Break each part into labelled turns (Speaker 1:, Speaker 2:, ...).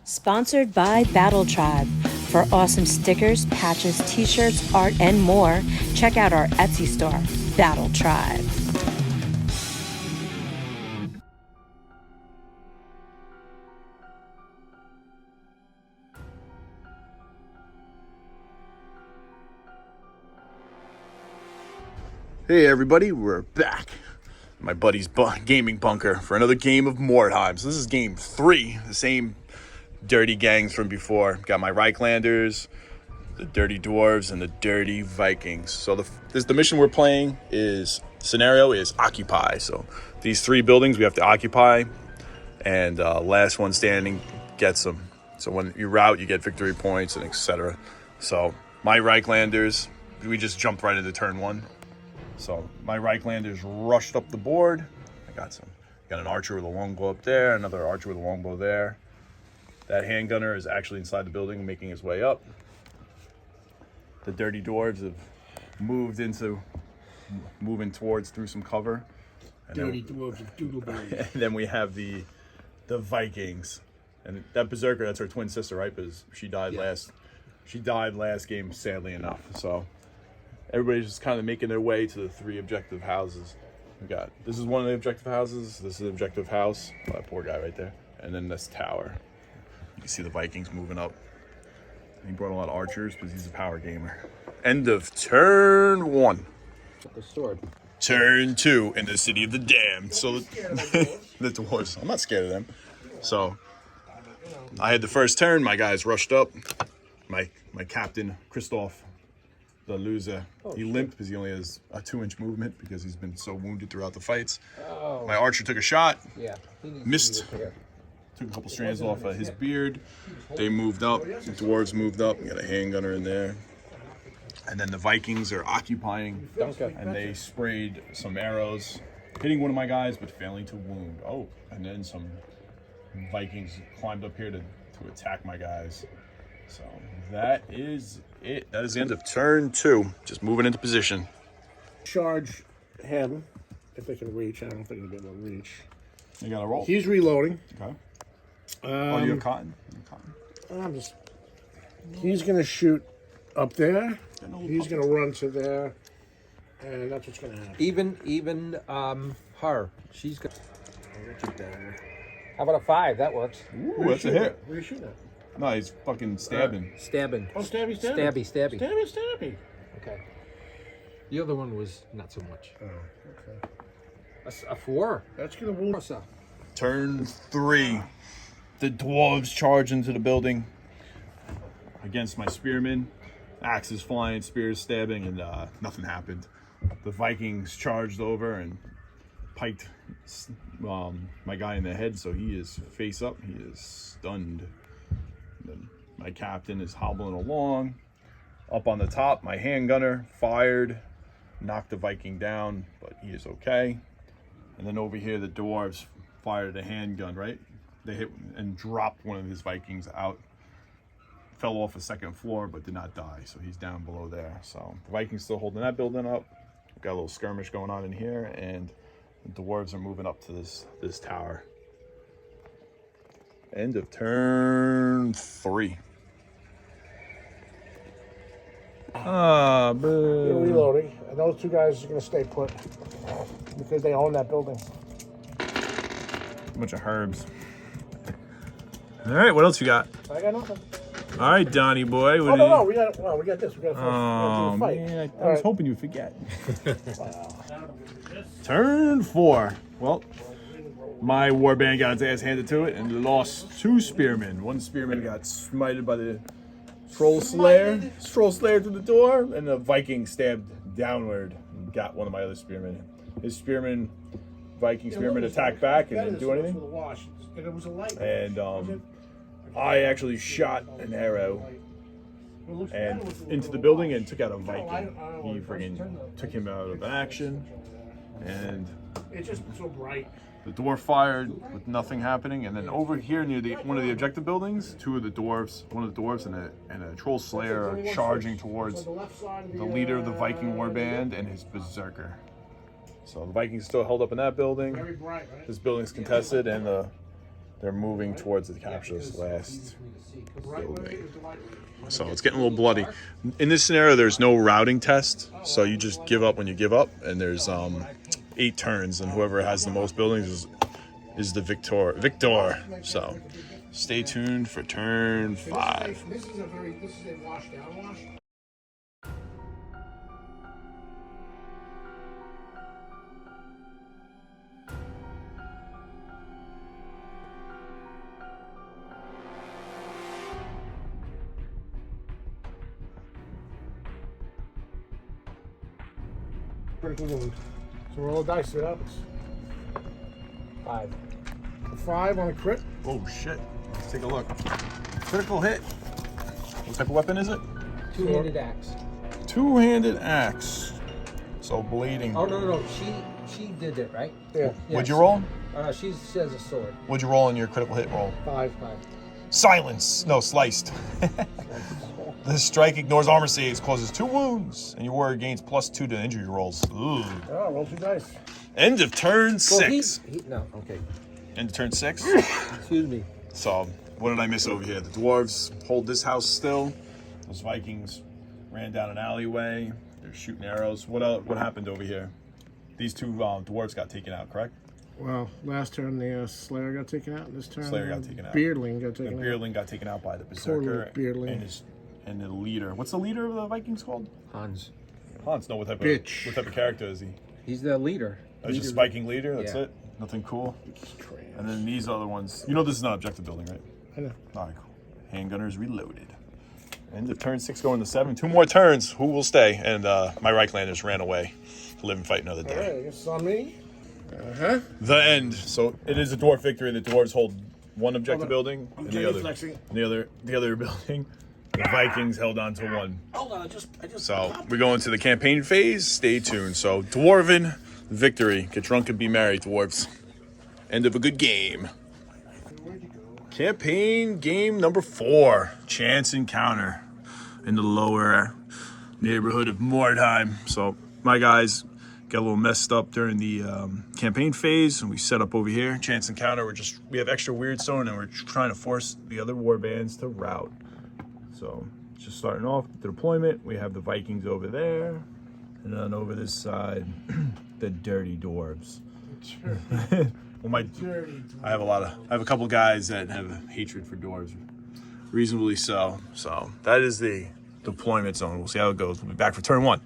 Speaker 1: Sponsored by Battle Tribe. For awesome stickers, patches, t-shirts, art, and more, check out our Etsy store, Battle Tribe.
Speaker 2: Hey everybody, we're back. My buddy's gaming bunker for another game of Mordheim. So this is game 3, the same dirty gangs from before. Got my Reichlanders, the dirty dwarves, and the dirty Vikings. So the mission we're playing scenario is occupy. So these 3 buildings we have to occupy, and last one standing gets them. So when you rout, you get victory points and etc. So my Reichlanders, we just jumped right into turn 1. So my Reichlanders rushed up the board. I got an archer with a longbow up there, another archer with a longbow there. That handgunner is actually inside the building, making his way up. The dirty dwarves have moving towards through some cover.
Speaker 3: Dirty dwarves of Doodleberry.
Speaker 2: And then we have the Vikings, and that berserker, that's her twin sister, right? Because she died last game, sadly enough. So everybody's just kind of making their way to the 3 objective houses. This is one of the objective houses. This is the objective house. Oh, that poor guy right there. And then this tower. You can see the Vikings moving up. He brought a lot of archers because he's a power gamer. End of turn 1.
Speaker 3: The sword.
Speaker 2: Turn 2 in the City of the Damned. So the dwarves. I'm not scared of them. So I had the first turn. My guys rushed up. My captain, Christoph, the loser, he limped because he only has a 2-inch movement because he's been so wounded throughout the fights. Oh. My archer took a shot, missed, took a couple strands off of his beard. They moved up, the dwarves moved up, got a handgunner in there. And then the Vikings are occupying, and they sprayed some arrows, hitting one of my guys, but failing to wound. Oh, and then some Vikings climbed up here to attack my guys. So that is it. That is the end of turn 2. Just moving into position.
Speaker 3: Charge him if they can reach. I don't think they'll be able to reach.
Speaker 2: You got to roll.
Speaker 3: He's reloading.
Speaker 2: Okay. Oh, you have cotton?
Speaker 3: He's going to shoot up there. He's going to run to there. And that's what's going to happen.
Speaker 4: Even her. She's got. How about a 5? That works.
Speaker 2: Ooh, that's a hit.
Speaker 3: Where are you shooting at?
Speaker 2: No, he's fucking stabbing.
Speaker 4: Stabbing.
Speaker 3: Oh, stabby.
Speaker 4: Stabby. Okay. The other one was not so much.
Speaker 3: Oh, okay.
Speaker 4: A 4.
Speaker 3: That's going to wound.
Speaker 2: Turn 3. The dwarves charge into the building against my spearmen. Axes flying, spears stabbing, and nothing happened. The Vikings charged over and piked my guy in the head, so he is face up. He is stunned. Then my captain is hobbling along. Up on the top, my handgunner fired, knocked the Viking down, but he is okay. And then over here, the dwarves fired a handgun, right? They hit and dropped one of his Vikings out. Fell off a 2nd floor, but did not die, so he's down below there. So the Vikings still holding that building up. We've got a little skirmish going on in here, and the dwarves are moving up to this tower. End of turn 3.
Speaker 3: They're reloading, and those 2 guys are going to stay put because they own that building.
Speaker 2: A bunch of herbs. All right, what else you got?
Speaker 3: I got nothing.
Speaker 2: All right, Donnie boy.
Speaker 3: No, we got this. We got to
Speaker 2: Oh
Speaker 3: fight.
Speaker 2: man, I was hoping you'd forget. Turn 4. Well, my warband got its ass handed to it and lost 2 spearmen. One spearman got smited by the troll slayer through the door, and the Viking stabbed downward and got one of my other spearmen. His Viking spearman attacked back and didn't do anything. And I actually shot an arrow and into the building and took out a Viking. He friggin' took him out of action, and
Speaker 3: It's just so bright.
Speaker 2: the dwarf fired with nothing happening. And then over here near one of the objective buildings, one of the dwarves and a troll slayer are charging towards the leader of the Viking warband and his berserker. So the Vikings still held up in that building.
Speaker 3: Very bright, right?
Speaker 2: This building's contested, and the they're moving towards the capture this last building. So it's getting a little bloody. In this scenario, there's no routing test, so you just give up when you give up, and there's 8 turns, and whoever has the most buildings is the victor. So stay tuned for turn 5.
Speaker 3: This is a wash down wash. Critical wound. So roll a dice, see what happens.
Speaker 4: 5.
Speaker 3: A 5 on a crit.
Speaker 2: Oh shit! Let's take a look. Critical hit. What type of weapon is it?
Speaker 4: 2-handed axe.
Speaker 2: 2-handed axe. So bleeding.
Speaker 4: Oh no. She did it, right?
Speaker 3: Yeah.
Speaker 2: What'd you roll?
Speaker 4: She has a sword.
Speaker 2: What'd you roll in your critical hit roll?
Speaker 3: 5.
Speaker 2: Silence. No, sliced. This strike ignores armor saves, causes 2 wounds, and your warrior gains +2 to injury rolls. Ooh.
Speaker 3: Oh, roll 2 dice.
Speaker 2: End of turn 6.
Speaker 4: No, okay.
Speaker 2: End of turn 6.
Speaker 4: Excuse me.
Speaker 2: So, what did I miss over here? The dwarves hold this house still. Those Vikings ran down an alleyway. They're shooting arrows. What happened over here? These 2 dwarves got taken out, correct?
Speaker 3: Well, last turn the Slayer got taken out. This turn
Speaker 2: Slayer got taken out.
Speaker 3: Beardling got
Speaker 2: The
Speaker 3: taken out.
Speaker 2: Beardling got taken out by the
Speaker 3: Poor
Speaker 2: Berserker
Speaker 3: little Beardling.
Speaker 2: and the leader. What's the leader of the Vikings called?
Speaker 4: Hans.
Speaker 2: Hans. No, what type of character is he?
Speaker 4: He's the leader.
Speaker 2: Oh, he's just Viking leader. That's
Speaker 4: Yeah.
Speaker 2: it. Nothing cool. And then these other ones. You know this is not objective building, right?
Speaker 3: I know.
Speaker 2: All right, cool. Handgunners reloaded. End of turn 6 going to 7. 2 more turns. Who will stay? And my Reichlanders ran away to live and fight another
Speaker 3: All
Speaker 2: day.
Speaker 3: right, I guess it's on me.
Speaker 2: The end. So it is a dwarf victory. The dwarves hold one objective building, and
Speaker 3: Okay, flexing.
Speaker 2: the other building, the Vikings held on to 1.
Speaker 3: Hold on, I just.
Speaker 2: So we go into the campaign phase. Stay tuned. So dwarven victory. Get drunk and be merry, dwarves. End of a good game. Campaign game number 4. Chance encounter in the lower neighborhood of Mordheim. So my guys got a little messed up during the campaign phase, and we set up over here. Chance encounter. We have extra weird stone, and we're trying to force the other war bands to rout. So just starting off with the deployment, we have the Vikings over there, and then over this side, the dirty dwarves. Well, I have a couple guys that have a hatred for dwarves, reasonably so. So that is the deployment zone. We'll see how it goes. We'll be back for turn 1.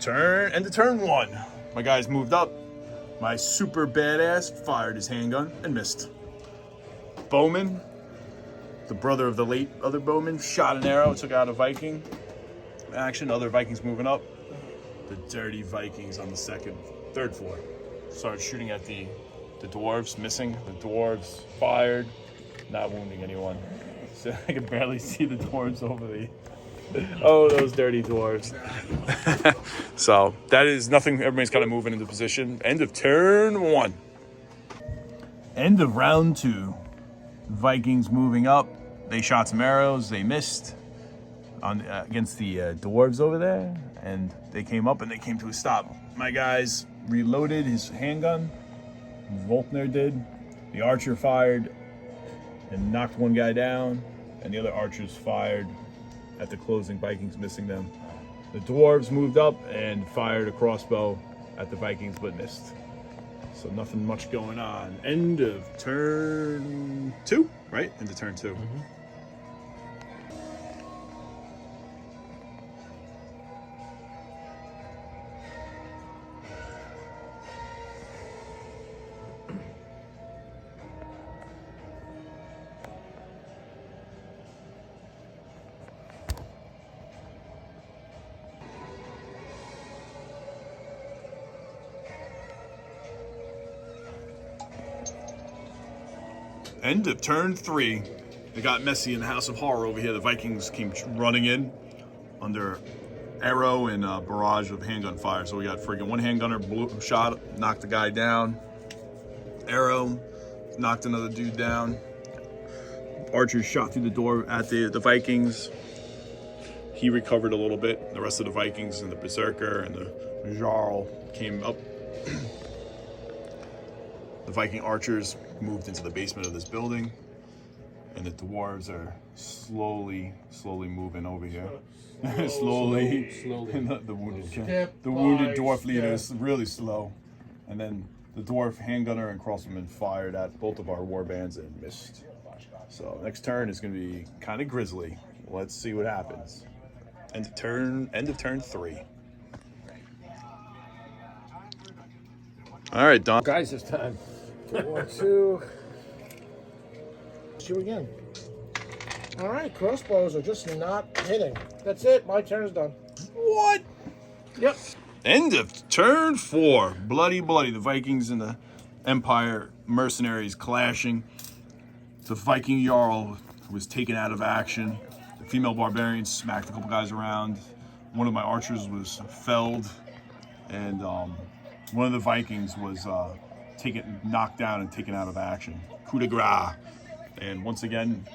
Speaker 2: End of turn 1. My guys moved up. My super badass fired his handgun and missed. Bowman, the brother of the late other Bowman, shot an arrow, took out a Viking. Action, other Vikings moving up. The dirty Vikings on the third floor. Started shooting at the dwarves, missing. The dwarves fired, not wounding anyone. So I can barely see the dwarves over the... Oh, those dirty dwarves. So that is nothing. Everybody's kind of moving into position. End of turn 1. End of round 2. Vikings moving up. They shot some arrows. They missed against the dwarves over there. And they came up and they came to a stop. My guys reloaded his handgun. Volkner did. The archer fired and knocked one guy down. And the other archers fired at the closing Vikings, missing them. The dwarves moved up and fired a crossbow at the Vikings, but missed. So nothing much going on. End of turn 2, right? End of turn 2. Mm-hmm. End of turn 3. It got messy in the House of Horror over here. The Vikings came running in under arrow and barrage of handgun fire. So we got friggin' one handgunner shot, knocked the guy down. Arrow knocked another dude down. Archers shot through the door at the Vikings. He recovered a little bit. The rest of the Vikings and the Berserker and the Jarl came up. The Viking archers moved into the basement of this building, and the dwarves are slowly moving over here. slowly. And the wounded dwarf leader is really slow. And then the dwarf handgunner and crossbowman fired at both of our warbands and missed. So next turn is going to be kind of grisly. Let's see what happens. End of turn 3. All right, Don.
Speaker 4: Guys, this time.
Speaker 3: 1, 2. Shoot again. All right, crossbows are just not hitting. That's it. My turn is done.
Speaker 2: What?
Speaker 3: Yep.
Speaker 2: End of turn 4. Bloody. The Vikings and the Empire mercenaries clashing. The Viking Jarl was taken out of action. The female barbarians smacked a couple guys around. One of my archers was felled. And one of the Vikings was knocked down and taken out of action. Coup de grace. And once again,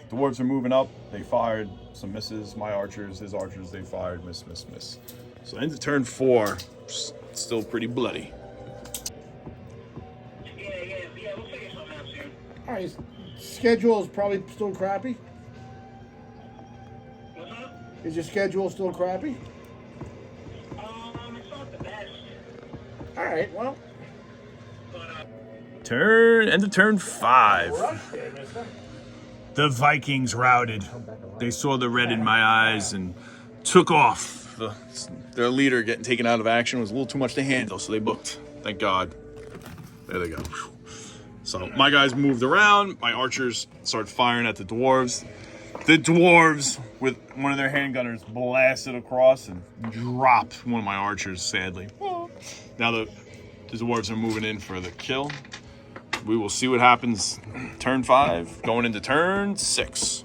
Speaker 2: the dwarves are moving up. They fired some misses. My archers, his archers, they fired miss. So end of turn 4, still pretty bloody.
Speaker 5: Yeah. We'll figure something out soon.
Speaker 3: All right. Schedule is probably still crappy.
Speaker 5: What's up?
Speaker 3: Is your schedule still crappy?
Speaker 5: It's not the best.
Speaker 3: All right. Well.
Speaker 2: End of turn 5. The Vikings routed. They saw the red in my eyes and took off. Their leader getting taken out of action was a little too much to handle, so they booked. Thank God. There they go. So my guys moved around. My archers started firing at the dwarves. The dwarves, with one of their handgunners, blasted across and dropped one of my archers, sadly. Now the dwarves are moving in for the kill. We will see what happens. Turn 5, going into turn 6.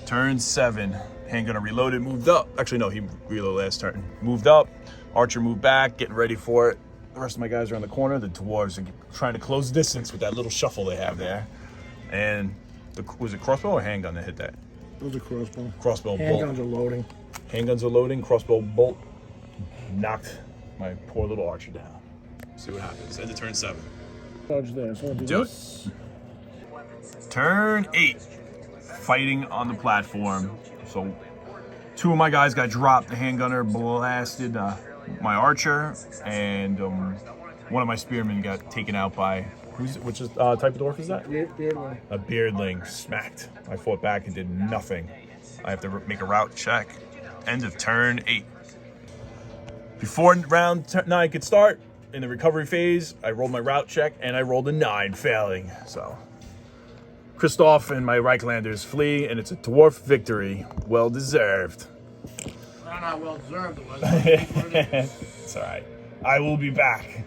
Speaker 2: Turn 7. Handgunner reloaded, moved up. Actually, no, he reloaded last turn. Moved up. Archer moved back, getting ready for it. The rest of my guys are in the corner. The dwarves are trying to close distance with that little shuffle they have there. And was it crossbow or handgun that hit that?
Speaker 3: It was a crossbow.
Speaker 2: Crossbow bolt.
Speaker 3: Handguns are loading.
Speaker 2: Handguns are loading. Crossbow bolt knocked my poor little archer down. See what happens. End of turn 7.
Speaker 3: Dodge there. So I'll
Speaker 2: Do
Speaker 3: this.
Speaker 2: it. Turn 8. Fighting on the platform. So 2 of my guys got dropped. The handgunner blasted my archer, and one of my spearmen got taken out by which type of dwarf is that?
Speaker 3: Beardling.
Speaker 2: A beardling. Smacked. I fought back and did nothing. I have to make a route check. End of turn 8. Before round 9 could start, in the recovery phase, I rolled my route check and I rolled a 9, failing. So Christoph and my Reichlanders flee, and it's a dwarf victory. Well deserved.
Speaker 3: Not well deserved. It was.
Speaker 2: It's all right. I will be back.